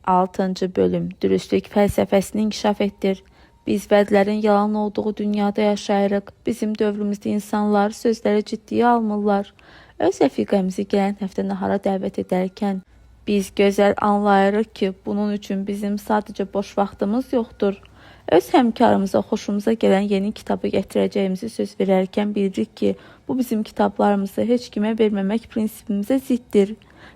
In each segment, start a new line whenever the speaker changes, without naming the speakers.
6-cı bölüm dürüstlük fəlsəfəsini inkişaf etdir. Biz vədlərin yalan olduğu dünyada yaşayırıq. Bizim dövrümüzdə insanlar sözləri ciddiyə almırlar. Öz rəfiqəmizi gələn həftə nahara dəvət edərkən biz gözəl anlayırıq ki, bunun üçün bizim sadəcə boş vaxtımız yoxdur. Öz həmkarımıza xoşumuza gələn yeni kitabı gətirəcəyimizi söz verərkən bilirik ki, bu bizim kitablarımızı heç kimə verməmək prinsipimizə ziddir.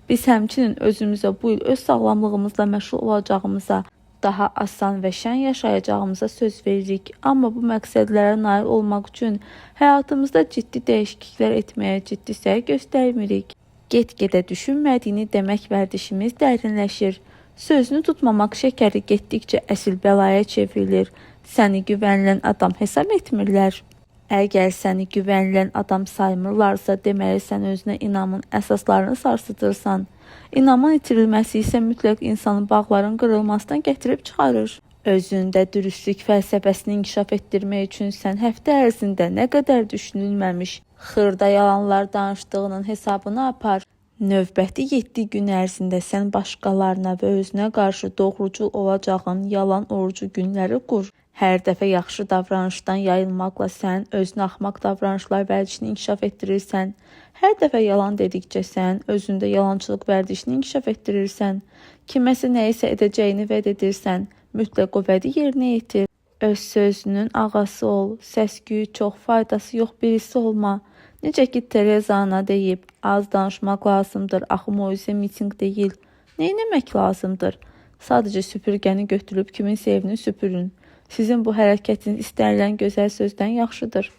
Biz həmçinin özümüzə bu il öz sağlamlığımızla məşğul olacağımıza, daha asan və şən yaşayacağımıza söz veririk. Amma bu məqsədlərə nail olmaq üçün həyatımızda ciddi dəyişikliklər etməyə ciddi səy göstərmirik. Get-gedə düşünmədiyini demək vərdişimiz dərinləşir. Sözünü tutmamaq şəkəri getdikcə əsil bəlaya çevrilir. Səni güvənilən adam hesab etmirlər. Əgər səni güvənilən adam saymırlarsa, deməli sən özünə inamın əsaslarını sarsıdırsan. İnamın itirilməsi isə mütləq insanın bağların qırılmasından gətirib çıxarır. Özündə dürüstlük fəlsəfəsini inkişaf etdirmək üçün sən həftə ərzində nə qədər düşünülməmiş, xırda yalanlar danışdığının hesabını apar. Növbəti 7 gün ərzində sən başqalarına və özünə qarşı doğrucul olacağın yalan orucu günləri qur. Hər dəfə yaxşı davranışdan yayılmaqla sən özünə axmaq davranışlar vərdişini inkişaf etdirirsən. Hər dəfə yalan dedikcə sən özündə yalançılıq vərdişini inkişaf etdirirsən. Kiməsə nəyisə edəcəyini vəd edirsən, mütləq o vədi yerinə yetir. Öz sözünün ağası ol, səs-küyü çox, faydası yox birisi olma. Necə ki Tereza ana deyib, az danışmaq lazımdır, axı moizə miting deyil. Neynəmək lazımdır? Sadəcə süpürgəni götürüb kimin evini süpürün. Sizin bu hərəkətiniz istənilən gözəl sözdən yaxşıdır.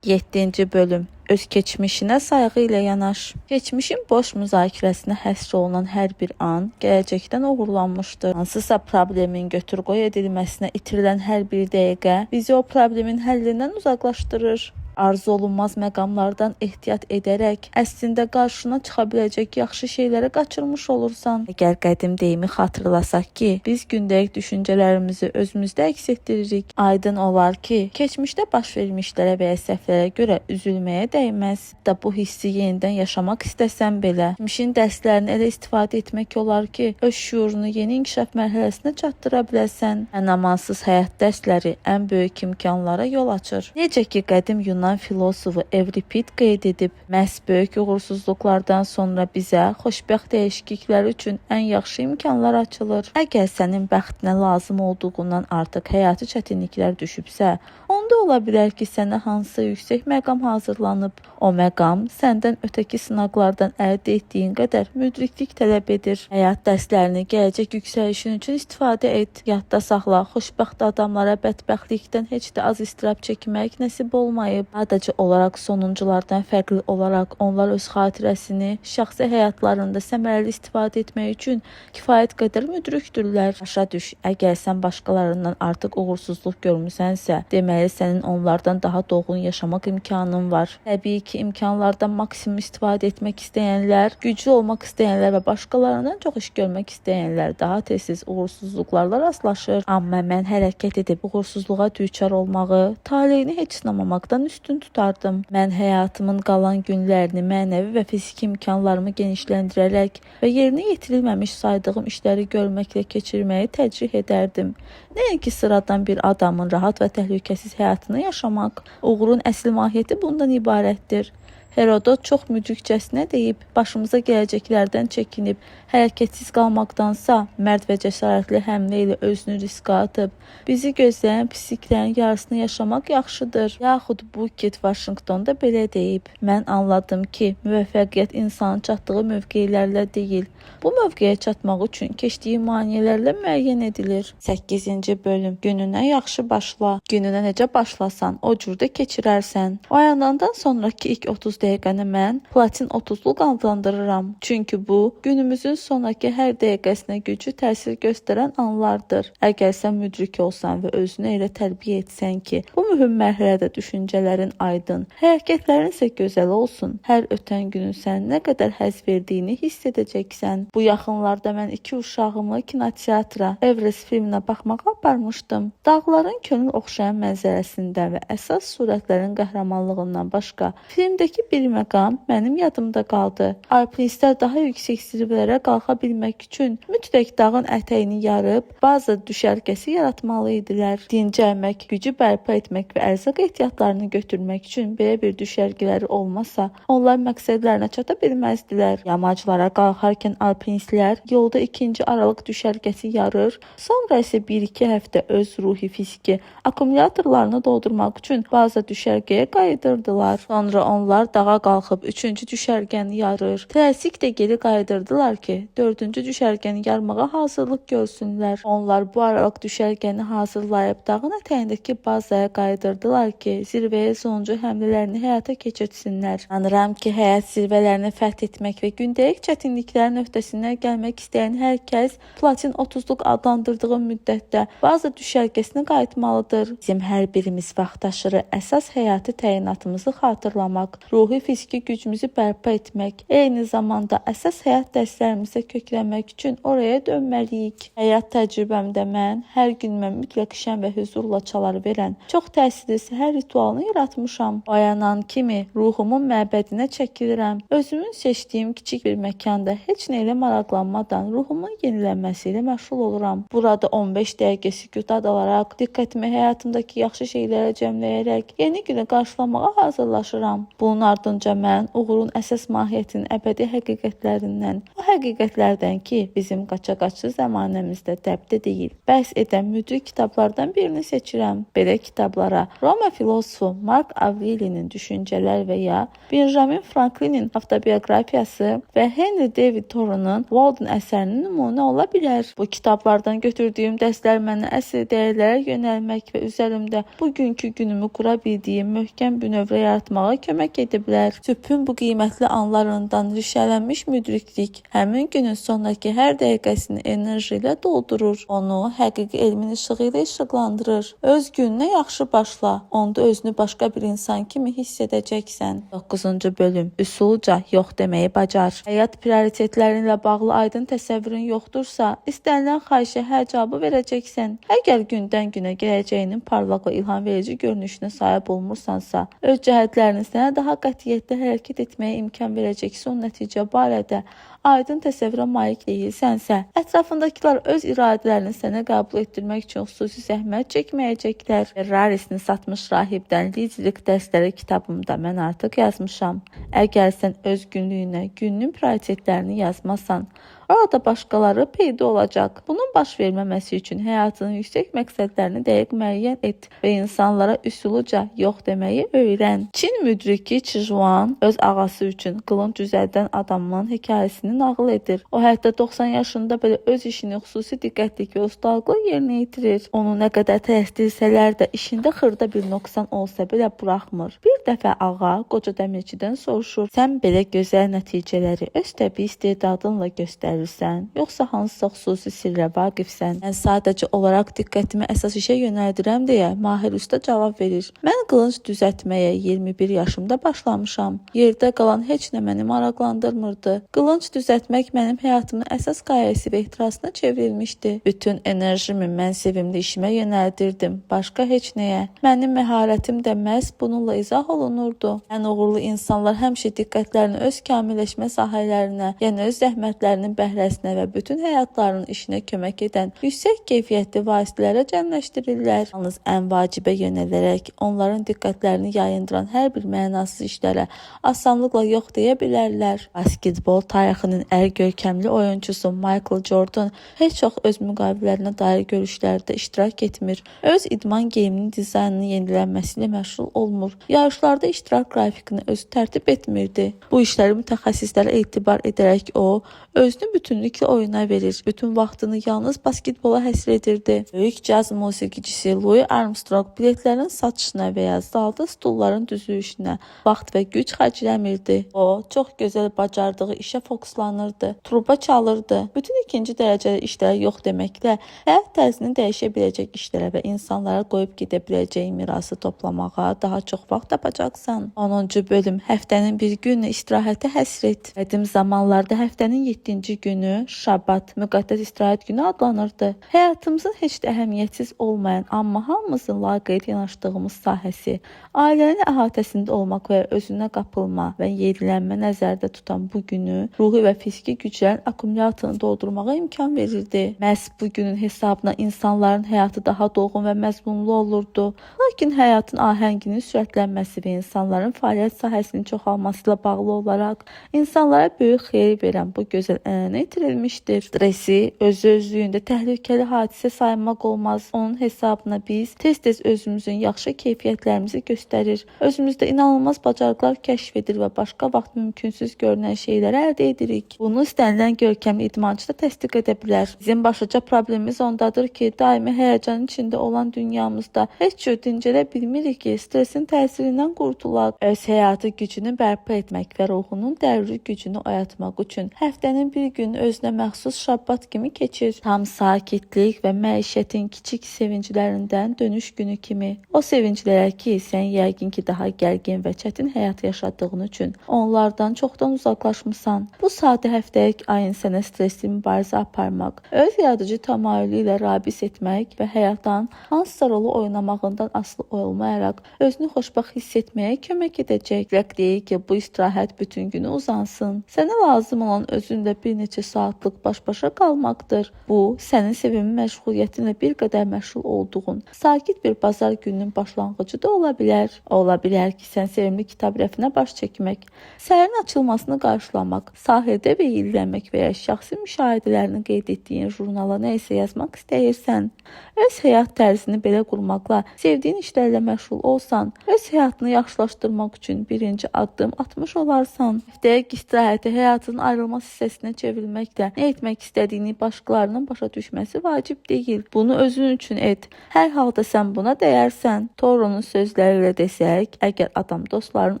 7-ci bölüm öz keçmişinə sayğı ilə yanaş. Keçmişin boş müzakirəsinə həsr olunan hər bir an gələcəkdən uğurlanmışdır. Hansısa problemin götür-qoy edilməsinə itirilən hər bir dəqiqə bizi o problemin həllindən uzaqlaşdırır. Arzu olunmaz məqamlardan ehtiyat edərək əslində qarşına çıxa biləcək yaxşı şeyləri qaçırmış olursan. Əgər qədim deyimi xatırlasaq ki, biz gündəlik düşüncələrimizi özümüzdə əks etdiririk. Aydın olar ki, keçmişdə baş vermişlərə və ya səhvlərə görə üzülməyə dəyməz. Da bu hissi yenidən yaşamaq istəsən belə, keçmişin dərslərini elə istifadə etmək olar ki, öz şüurunu yeni inkişaf mərhələsinə çatdıra biləsən. Ənamansız həyat dərsləri ən böyük imkanlara yol açır. Necə ki, qədim Yunan filosofu Evripid qeyd edib, məhz böyük uğursuzluqlardan sonra bizə xoşbəxt dəyişikliklər üçün ən yaxşı imkanlar açılır. Əgər sənin bəxtinə lazım olduğundan artıq həyatı çətinliklər düşübsə, onda ola bilər ki, sənə hansısa yüksək məqam hazırlanıb. O məqam səndən ötəki sınaqlardan əldə etdiyin qədər müdriklik tələb edir. Həyat dərslərini gələcək yüksəlişin üçün istifadə et. Yadda saxla, xoşbəxt adamlara bədbəxtlikdən heç də az istirab çəkmək nəsib olmayıb. Sadəcə olaraq sonunculardan fərqli olaraq onlar öz xatirəsini şəxsi həyatlarında səmərəli istifadə etmək üçün kifayət qədər müdrikdürlər. Başa düş, əgər sən başqalarından artıq uğursuzluq görmüsənsə, deməli sənin onlardan daha dolğun yaşamaq imkanın var. Təbii ki, imkanlardan maksimum istifadə etmək istəyənlər, güclü olmaq istəyənlər və başqalarından çox iş görmək istəyənlər daha tez-tez uğursuzluqlarla rastlaşır. Amma mən hərəkət edib uğursuzluğa düçar olmağı, taleyini heç sınamamaqdan üstün tutardım. Mən həyatımın qalan günlərini mənəvi və fiziki imkanlarımı genişləndirərək və yerinə yetirilməmiş saydığım işləri görməklə keçirməyi tərcih edərdim. Nəinki sıradan bir adamın rahat və təhlükəsiz həyatını yaşamaq. Uğurun əsl mahiyyəti bundan ibarətdir. Herodot çox müdrikcəsinə deyib, başımıza gələcəklərdən çəkinib, hərəkətsiz qalmaqdansa, mərd və cəsarətli həmlə ilə özünü riska atıb, bizi gözləyən pisliklərin yarısını yaşamaq yaxşıdır. Yaxud Buket Vaşinqtonda belə deyib, mən anladım ki, müvəffəqiyyət insanın çatdığı mövqelərlə deyil, bu mövqeyə çatmaq üçün keçdiyi maneələrlə müəyyən edilir. 8-ci bölüm gününə yaxşı başla. Gününə necə başlasan, o cürdə keçirərsən. Oyanandan sonraki ilk 30 dəqiqəni mən platin 30'luq adlandırıram. Çünki bu, günümüzün sonraki hər dəqiqəsinə güclü təsir göstərən anlardır. Əgər sən müdrik olsan və özünü elə tərbiyə etsən ki, bu mühüm mərhələdə düşüncələrin aydın, hərəkətlərin isə gözəl olsun, hər ötən günün sən nə qədər həzz verdiyini hiss edəcəksən. Bu yaxınlarda mən 2 uşağımı kinoteatra, Everest filminə baxmağa aparmışdım. Dağların könül oxşayan mənzərəsindən və əsas surətlərin qəhrəmanlığından başqa, filmdəki bir məqam mənim yadımda qaldı. Alpinistlər daha yüksək zirvələrə qalxa bilmək üçün mütləq dağın ətəyini yarıb bazı düşərgəsi yaratmalı idilər. Dincəlmək, gücü bərpa etmək və ərzaq ehtiyatlarını götürmək üçün belə bir düşərgələri olmasa, onlar məqsədlərinə çata bilməzdilər. Yamaclara qalxarkən alpinistlər yolda ikinci aralıq düşərgəsi yarır, sonra isə 1-2 həftə öz ruhi fiziki akkumulyatorlarını doldurmaq üçün bazı düşərgəyə qayıdırdılar. Sonra onlar dağa qalxıb 3-cü düşərgəni yarır. Tələsik də geri qayıdırdılar ki, 4-cü düşərgəni yarmağa hazırlıq görsünlər. Onlar bu aralıq düşərgəni hazırlayıb dağın ətəyindəki bazaya qayıdırdılar ki, zirvəyə sonuncu həmlələrini həyata keçirsinlər. İnanıram ki, həyat zirvələrini fəth etmək və gündəlik çətinliklərin öhdəsindən gəlmək istəyən hər kəs platin 30-luq adlandırdığı müddətdə bazı düşərgəsinə qayıtmalıdır. Bizim hər birimiz vaxtaşırı əsas həyati təyinatımızı xatırlamaq, ruhi fiziki gücümüzü bərpa etmək, eyni zamanda əsas həyat dərslərimizə köklənmək üçün oraya dönməliyik. Həyat təcrübəmdə mən hər gün mütləq şən və huzurla çalar verən çox təsirli səhər ritualını yaratmışam. Oyanan kimi ruhumun məbədinə çəkilirəm. Özümün seçdiyim kiçik bir məkanda heç nə ilə maraqlanmadan ruhumun yenilənməsi ilə məşğul oluram. Burada 15 dəqiqə sükut alaraq, diqqətimi həyatımdakı yaxşı şeylərə cəmləyərək yeni günü qarşılamağa hazırlaşıram. Bunun ardınca mən uğurun əsas mahiyyətinin əbədi həqiqətlərindən, o həqiqətlərdən ki, bizim qaça-qaçlı zəmanəmizdə dəbdə deyil, bəhs edən müdrik kitablardan birini seçirəm. Belə kitablara Roma filosofu Mark Aurelinin düşüncələr və ya Benjamin Franklinin avtobiografiyası və Henry David Thoreau'nun Walden əsərinin nümunə ola bilər. Bu kitablardan götürdüyüm dərslər mənə əsl dəyərlərə yönəlmək və üzərimdə bugünkü günümü qura bildiyim möhkəm bünövrə yaratmağa kömək edə bilər. Tüpün bu qiymətli anlarından rişələnmiş müdriklik həmin günün sonraki hər dəqiqəsini enerji ilə doldurur. Onu həqiqi elmin işığı ilə işıqlandırır. Öz gününə yaxşı başla. Onda özünü başqa bir insan kimi hiss edəcəksən. 9-cu bölüm. Üsulca yox deməyi bacar. Həyat prioritetlərinlə bağlı aydın təsəvvürün yoxdursa, istənilən xahişə hə cavabı verəcəksən. Əgər gündən günə gələcəyinin parlaq və ilham verici görünüşünə sahib olmursansa, öz cəhətlərini sənə daha qətiyyətli hərəkət etməyə imkan verəcək son nəticə barədə aydın təsəvvürə malik deyilsənsə, ətrafındakılar öz iradələrini sənə qəbul etdirmək üçün xüsusi zəhmət çəkməyəcəklər. Ferrarisini satmış rahibdən liderlik dərsləri kitabımda mən artıq yazmışam. Əgər sən öz günlüyünə günün prioritetlərini yazmasan, orada başqaları peyda olacaq. Bunun baş verməməsi üçün həyatının yüksək məqsədlərini dəqiq müəyyən et və insanlara üsuluca yox deməyi öyrən. Çin müdriki Çijuan öz ağası üçün qılınc düzəldən adamın hekayəsini nağıl edir. O hətta 90 yaşında belə öz işini xüsusi diqqətlik və ustalıqla yerinə yetirir. Onu nə qədər tələsdirsələr də işində xırda bir nöqsan olsa belə buraxmır. Bir dəfə ağa qoca dəmirçidən soruşur: "Sən belə gözəl nəticələri öz təbii istedadınla göstərirsən, yoxsa hansısa xüsusi sirrə vaqifsən?" "Mən sadəcə olaraq diqqətimi əsas işə yönəldirəm" deyə Mahir usta cavab verir. "Mən qılınc düzəltməyə 21 yaşımda başlamışam. Yerdə qalan heç nə məni maraqlandırmırdı. Qılınc düzəltmək mənim həyatımın əsas qayəsi və ehtirasına çevrilmişdi. Bütün enerjimi mən sevimli işimə yönəldirdim, başqa heç nəyə. Mənim məharətim də məhz bununla izah olunurdu. Ən uğurlu insanlar həmişə diqqətlərini öz kamilləşmə sahələrinə, yəni öz zəhmətlərinin bəhrəsinə və bütün həyatlarının işinə kömək edən yüksək keyfiyyətli vasitələrə cəmləşdirirlər. Yalnız ən vacibə yönələrək onların diqqətlərini yayındıran hər bir mənasız işlərə asanlıqla yox deyə bilərlər." Basketbol tarixinin ən görkəmli oyuncusu Michael Jordan heç çox öz müqavilələrinə dair görüşlərdə iştirak etmir. Öz idman geyiminin dizaynının yenilənməsi ilə məşğul olmur. Yarışlarda iştirak qrafikini özü tərtib etmirdi. Bu işləri mütəxəssislərə etibar edərək o, özünü bütünlüklə oyuna verir. Bütün vaxtını yalnız basketbola həsr edirdi. Böyük caz musiqiçisi Louis Armstrong biletlərin satışına və ya zalda stulların düzülüşünə vaxt və güc xərcləmirdi. O, çox gözəl bacardığı işə fokuslanırdı. Truba çalırdı. Bütün ikinci dərəcəli işlərə yox deməklə həyat tərzini dəyişə biləcək işlərə və insanlara qoyub gedə biləcəyi mirası toplamağa daha çox vaxt tapacaqsan. 10-cu bölüm. Həftənin bir günü istirahətə həsr et. Qədim zamanlarda həftənin 7-ci günü Şabat, müqəddəs istirahət günü adlanırdı. Həyatımızın heç də əhəmiyyətsiz olmayan, amma hamımızın laqeyd yanaşdığımız sahəsi, ailənin əhatəsində olmaq və özünə qapılma və yenilənmə nəzərdə tutan bu günü ruhi və fiziki güclərin akkumulyatorunu doldurmağa imkan verirdi. Məhz bu günün hesabına insanların həyatı daha dolğun və məzmunlu olurdu. Lakin həyatın ahənginin sürətlənməsi və insanların fəaliyyət sahəsinin çoxalması ilə bağlı olaraq insanlara böyük xeyir verən bu gözəl ənənə itirilmişdir. Stresi özü-özlüyündə təhlükəli hadisə saymaq olmaz. Onun hesabına biz tez-tez özümüzün yaxşı keyfiyyətlərimizi göstərir, özümüzdə inanılmaz bacarıqlar kəşf edir və başqa vaxt mümkünsüz görünən şeyləri əldə edirik. Bunu istənilən görkəmli idmançı da təsdiq edə bilər. Bizim başlıca problemimiz ondadır ki, daimi həyəcan içində olan dünyamızda heç cür dincələ bilmirik ki, stresin təsirindən qurtulaq. Öz həyatı gücünü bərpa etmək və ruhunun dəruri gücünü oyatmaq üçün həftənin bir günü özünə məxsus şabbat kimi keçir. Tam sakitlik və məişətin kiçik sevinclərindən dönüş günü kimi. O sevinclərə ki, sən yəqin ki, daha gərgin və çətin həyat yaşadığın üçün onlardan çoxdan uzaqlaşmısan. Bu sadə həftəlik ayın sənə stresli mübarizə aparmaq, öz yaradıcı təmayülü ilə rabis etmək və həyatdan hansısa rolu oynamağından asılı olmayaraq özünü xoşbəxt hiss etməyə kömək edəcək. Rəq deyir ki, bu istirahət bütün günü uzansın. Sənə lazım olan özünlə bir neçə saatlıq baş-başa qalmaqdır. Bu, sənin sevimli məşğuliyyətinlə bir qədər məşğul olduğun sakit bir bazar gününün başlanğıcı da ola bilər. Ola bilər ki, sən sevimli kitab rəfinə baş çəkmək, səhərin açılmasını qarşılamaq, sahildə veyillənmək və ya şəxsi müşahidələrini qeyd etdiyin jurnala nə isə yazmaq istəyirsən. Öz həyat tərzini belə qurmaqla sevdiyin işlərlə məşğul olsan, öz həyatını yaxşılaşdırmaq üçün birinci addım atmış olarsan. Həftəlik istirahəti həyatının ayrılmaz hissəsinə çevrilməklə nə etmək istədiyini başqalarının başa düşməsi vacib deyil. Bunu özün üçün et. Hər halda sən buna dəyərsən. Toronun sözləri ilə desək, əgər adam dostların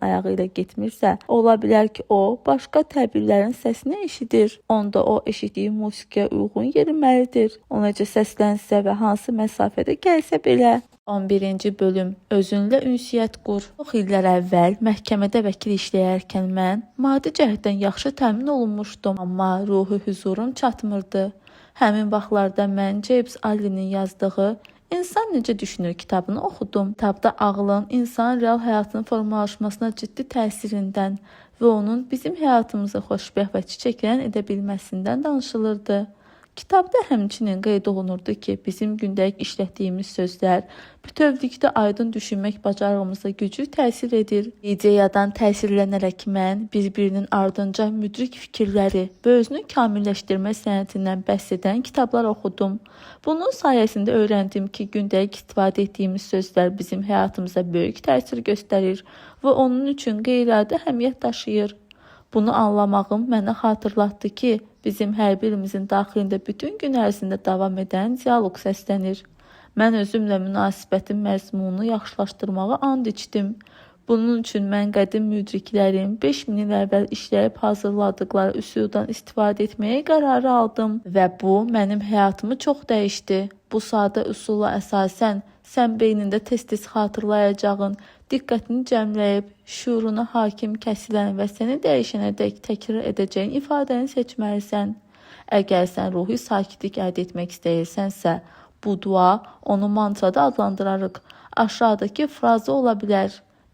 ayağı ilə getmirsə, ola bilər ki, o başqa təbirlərin səsini eşidir. Onda o eşitdiyi musiqiyə uyğun yeriməlidir. O necə səslənsə və hansı məsafədə gəlsə belə. 11-ci bölüm. Özünlə ünsiyyət qur. Çox illər əvvəl məhkəmədə vəkil işləyərkən mən maddi cəhətdən yaxşı təmin olunmuşdum, amma ruhi hüzurum çatmırdı. Həmin vaxtlarda mən James Allen'in yazdığı İnsan necə düşünür kitabını oxudum. Kitabda ağlın insanın real həyatının formalaşmasına ciddi təsirindən və onun bizim həyatımızı xoşbəxt və çiçəklən edə bilməsindən danışılırdı. Kitabda həmçinin qeyd olunurdu ki, bizim gündəlik işlətdiyimiz sözlər bütövlükdə aydın düşünmək bacarığımıza güclü təsir edir. İdeyadan təsirlənərək mən bir-birinin ardınca müdrik fikirləri və özünü kamilləşdirmə sənətindən bəhs edən kitablar oxudum. Bunun sayəsində öyrəndim ki, gündəlik istifadə etdiyimiz sözlər bizim həyatımıza böyük təsir göstərir və onun üçün qeyri-adi əhəmiyyət daşıyır. Bunu anlamağım mənə xatırlatdı ki, bizim hər birimizin daxilində bütün gün ərzində davam edən dialoq səslənir. Mən özümlə münasibətin məzmununu yaxşılaşdırmağa and içdim. Bunun üçün mən qədim müdriklərin 5000 il əvvəl işləyib hazırladıqları üsuldan istifadə etməyə qərarı aldım və bu mənim həyatımı çox dəyişdi. Bu sadə üsula əsasən sən beynində tez-tez xatırlayacağın, diqqətini cəmləyib, şuuruna hakim kəsilən və səni dəyişənədək təkrar edəcəyin ifadəni seçməlisən. Əgər sən ruhi sakitlik əldə etmək istəyirsənsə, bu dua onu mantrada adlandırarıq. Aşağıdakı fraza ola bilər.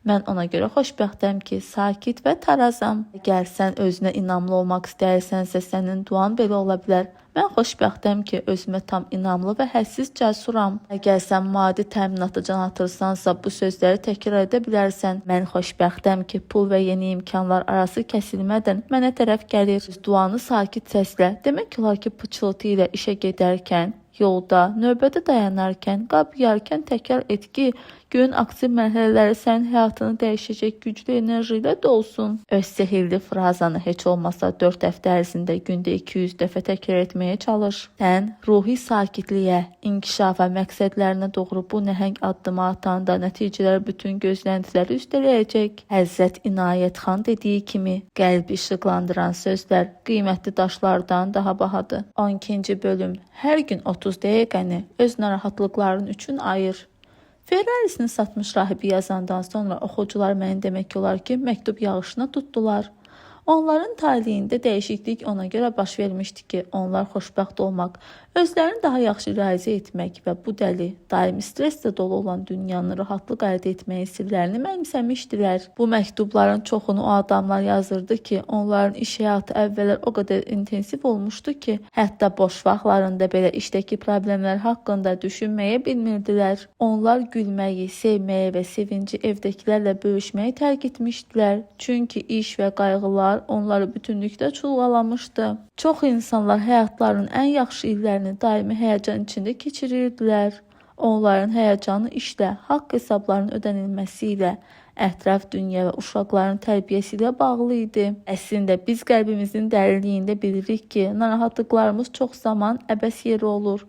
Mən ona görə xoşbəxtəm ki, sakit və tarazam. Əgər sən özünə inamlı olmaq istəyirsənsə, sənin duan belə ola bilər. Mən xoşbəxtəm ki, özümə tam inamlı və hədsiz cəsuram. Əgər sən maddi təminatı can atırsansa, bu sözləri təkrar edə bilərsən. Mən xoşbəxtəm ki, pul və yeni imkanlar arası kəsilmədən mənə tərəf gəlir. Duanı sakit səslə, demək olar ki, pıçıltı ilə işə gedərkən, yolda, növbədə dayanarkən, qab yuyarkən təkrar et ki, günün aktiv mərhələləri sənin həyatını dəyişəcək güclü enerji ilə dolsun. Öz sehirli frazanı heç olmasa 4 həftə ərzində gündə 200 dəfə təkrar etməyə çalış. Sən ruhi sakitliyə, inkişafa, məqsədlərinə doğru bu nəhəng addımı atanda nəticələr bütün gözləntiləri üstələyəcək. Həzrət İnayət xan dediyi kimi, qəlbi işıqlandıran sözlər qiymətli daşlardan daha bahadır. 12-ci bölüm. Hər gün 30 dəqiqəni öz narahatlıqların üçün ayır. Ferrarisini satmış rahibi yazandan sonra oxucular mənə demək olar ki, məktub yağışına tutdular. Onların taleyində dəyişiklik ona görə baş vermişdi ki, onlar xoşbəxt olmaq, özlərini daha yaxşı realizə etmək və bu dəli, daimi stresslə dolu olan dünyanı rahatlıq əldə etməyin sirlərini mənimsəmişdilər. Bu məktubların çoxunu o adamlar yazırdı ki, onların iş həyatı əvvəllər o qədər intensiv olmuşdu ki, hətta boş vaxtlarında belə işdəki problemlər haqqında düşünməyə bilmirdilər. Onlar gülməyi, sevməyi və sevinci evdəkilərlə bölüşməyi tərk etmişdilər. Çünki iş və qayğılar onları bütünlükdə çulğalamışdı. Çox insanlar həyatlarının ən yaxşı illərini daimi həyəcan içində keçirirdilər. Onların həyəcanı işlə, haqq hesablarının ödənilməsi ilə, ətraf dünya və uşaqların tərbiyəsi ilə bağlı idi. Əslində biz qəlbimizin dərinliyində bilirik ki, narahatlıqlarımız çox zaman əbəs yeri olur.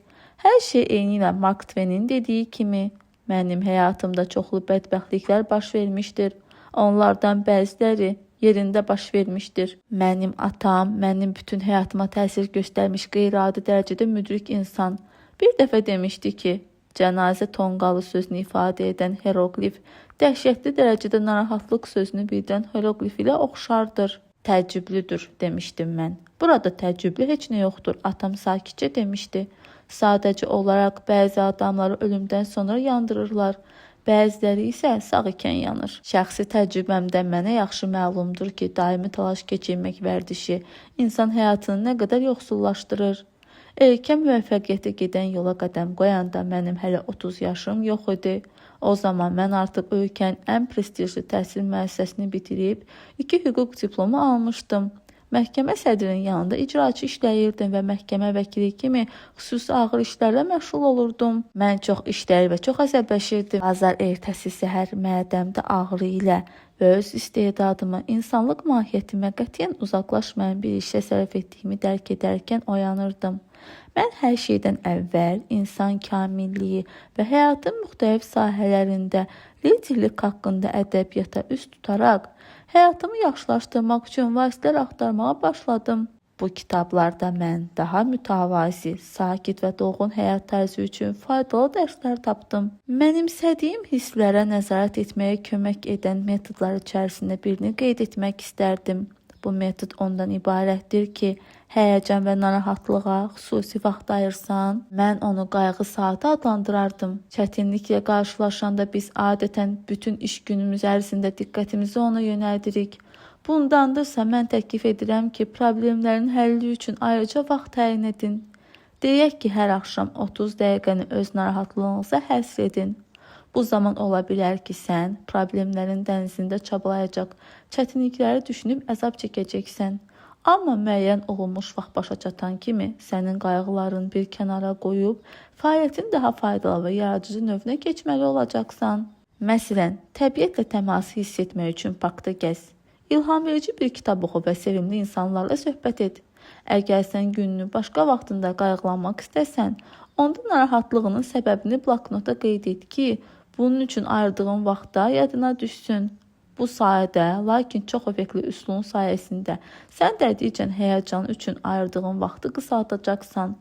Hər şey eyni ilə Mark Twainin dediyi kimi, mənim həyatımda çoxlu bədbəxtliklər baş vermişdir. Onlardan bəziləri yerində baş vermişdir. Mənim atam, mənim bütün həyatıma təsir göstərmiş qeyri-adi dərəcədə müdrik insan bir dəfə demişdi ki, cənazə tonqalı sözünü ifadə edən hieroqlif dəhşətli dərəcədə narahatlıq sözünü bildirən hieroqlif ilə oxşardır. Təəccüblüdür, demişdim mən. Burada təəccüblü heç nə yoxdur, atam sakitcə demişdi. Sadəcə olaraq bəzi adamları ölümdən sonra yandırırlar. Bəziləri isə sağ ikən yanır. Şəxsi təcrübəmdən mənə yaxşı məlumdur ki, daimi talaş keçirmək vərdişi insan həyatını nə qədər yoxsullaşdırır. Erkən müvəffəqiyyətə gedən yola qədəm qoyanda mənim hələ 30 yaşım yox idi. O zaman mən artıq ölkənin ən prestijli təhsil müəssisəsini bitirib 2 hüquq diplomu almışdım. Məhkəmə sədrinin yanında icraçı işləyirdim və məhkəmə vəkili kimi xüsusi ağır işlərlə məşğul olurdum. Mən çox işlər və çox əsəbləşirdim. Bazar ertəsi səhər mədəmdə ağrı ilə və öz istedadımı, insanlıq mahiyyətimə qətiyyən uzaqlaşmayan bir işə sərf etdiyimi dərk edərkən oyanırdım. Mən hər şeydən əvvəl insan kamilliyi və həyatın müxtəlif sahələrində liderlik haqqında ədəbiyyata üst tutaraq, həyatımı yaxşılaşdırmaq üçün vasitələr axtarmağa başladım. Bu kitablarda mən daha mütəvazi, sakit və dolğun həyat tərzi üçün faydalı dərslər tapdım. Mənimsədiyim hisslərə nəzarət etməyə kömək edən metodlar içərisində birini qeyd etmək istərdim. Bu metod ondan ibarətdir ki, həyəcan və narahatlığa xüsusi vaxt ayırsan, mən onu qayğı saatı adlandırardım. Çətinliklə qarşılaşanda biz adətən bütün iş günümüz ərzində diqqətimizi ona yönəldirik. Bundandırsa mən təklif edirəm ki, problemlərin həlli üçün ayrıca vaxt təyin edin. Deyək ki, hər axşam 30 dəqiqəni öz narahatlığınıza həsr edin. Bu zaman ola bilər ki, sən problemlərin dənizində çabalayacaq, çətinlikləri düşünüb əzab çəkəcəksən. Amma müəyyən olunmuş vaxt başa çatan kimi sənin qayğıların bir kənara qoyub, fəaliyyətin daha faydalı və yaradıcı növünə keçməli olacaqsan. Məsələn, təbiətlə təması hiss etmək üçün parkda gəz. İlhamverici bir kitab oxu və sevimli insanlarla söhbət et. Əgər sən gününü başqa vaxtında qayğılanmaq istəsən, onda narahatlığının səbəbini bloknota qeyd et ki, bunun üçün ayırdığın vaxtda yadına düşsün. Bu sayədə, lakin çox effektli üsulun sayəsində sən tədricən həyəcan üçün ayırdığın vaxtı qısaldacaqsan,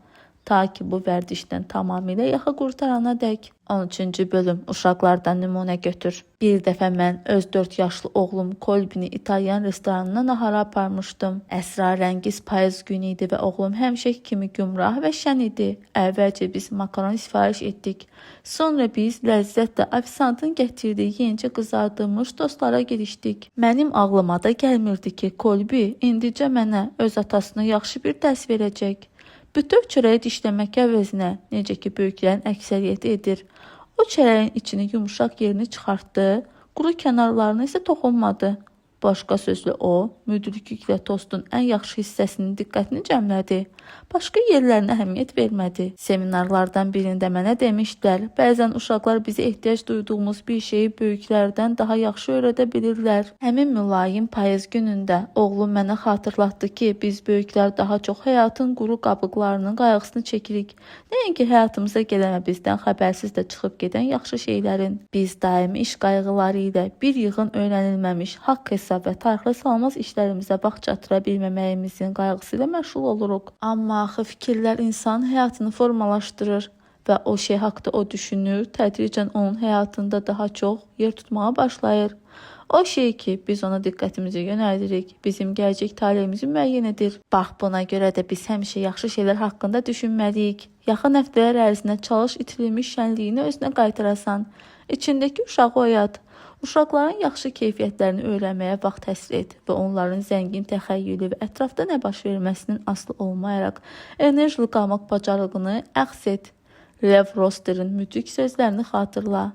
ta ki bu vərdişdən tamamilə yaxa qurtarana dək. 13-cü bölüm uşaqlardan nümunə götür. Bir dəfə mən öz 4 yaşlı oğlum Kolbini İtalyan restoranına nahara aparmışdım. Əsrarəngiz payız günü idi və oğlum həmişəki kimi gümrah və şən idi. Əvvəlcə biz makaron sifariş etdik. Sonra biz ləzzətlə ofisantın gətirdiyi yenicə qızardılmış tostlara girişdik. Mənim ağlıma da gəlmirdi ki, Kolbi indicə mənə öz atasına yaxşı bir dərs verəcək. Bütöv çörəyi dişləmək əvəzinə, necə ki böyüklərin əksəriyyəti edir, o çörəyin içini yumuşaq yerini çıxartdı, quru kənarlarını isə toxunmadı. Başqa sözlə o, müdrikliklə tostun ən yaxşı hissəsinin diqqətini cəmlədi. Başqa yerlərinə əhəmiyyət vermədi. Seminarlardan birində mənə demişdilər, bəzən uşaqlar bizə ehtiyac duyduğumuz bir şeyi böyüklərdən daha yaxşı öyrədə bilirlər. Həmin mülayim payız günündə oğlum mənə xatırlatdı ki, biz böyüklər daha çox həyatın quru qabıqlarının qayğısını çəkirik. Nəinki həyatımıza gələn və bizdən xəbərsiz də çıxıb gedən yaxşı şeylərin. Biz daimi iş qayğıları ilə bir yığın öyrənilməmiş haqq hesab və tarixlə salmaz işlərimizə vaxt çatıra bilməməyimizin qayğısı ilə məşğul oluruq. Amma axı fikirlər insanın həyatını formalaşdırır və o şey haqda o düşünür, tədricən onun həyatında daha çox yer tutmağa başlayır. O şey ki, biz ona diqqətimizi yönəldirik, bizim gələcək taleyimizi müəyyən edir. Bax, buna görə də biz həmişə yaxşı şeylər haqqında düşünməliyik. Yaxın həftələr ərzində çalış itirilmiş şənliyini özünə qaytarasan. İçindəki uşağı oyat. Uşaqların yaxşı keyfiyyətlərini öyrənməyə vaxt həsr et və onların zəngin təxəyyülü və ətrafda nə baş verməsinin asılı olmayaraq enerjili qalmaq bacarığını əks et. Lev Roster'ın müdrik sözlərini xatırla.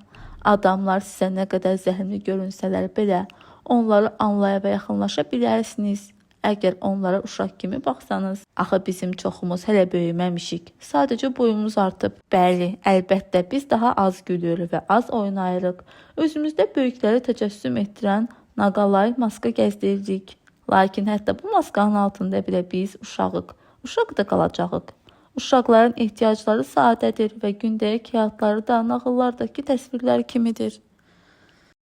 Adamlar sizə nə qədər zəhmli görünsələr belə, onları anlaya və yaxınlaşa bilərsiniz. Əgər onlara uşaq kimi baxsanız, axı bizim çoxumuz hələ böyüməmişik. Sadəcə boyumuz artıb. Bəli, əlbəttə biz daha az gülür və az oynayırıq. Özümüzdə böyükləri təcəssüm etdirən naqalay maska gəzdiririk. Lakin hətta bu maskanın altında belə biz uşağıq. Uşaq da qalacağıq. Uşaqların ehtiyacları sadədir və gündəlik həyatları da nağıllardakı təsvirlər kimidir.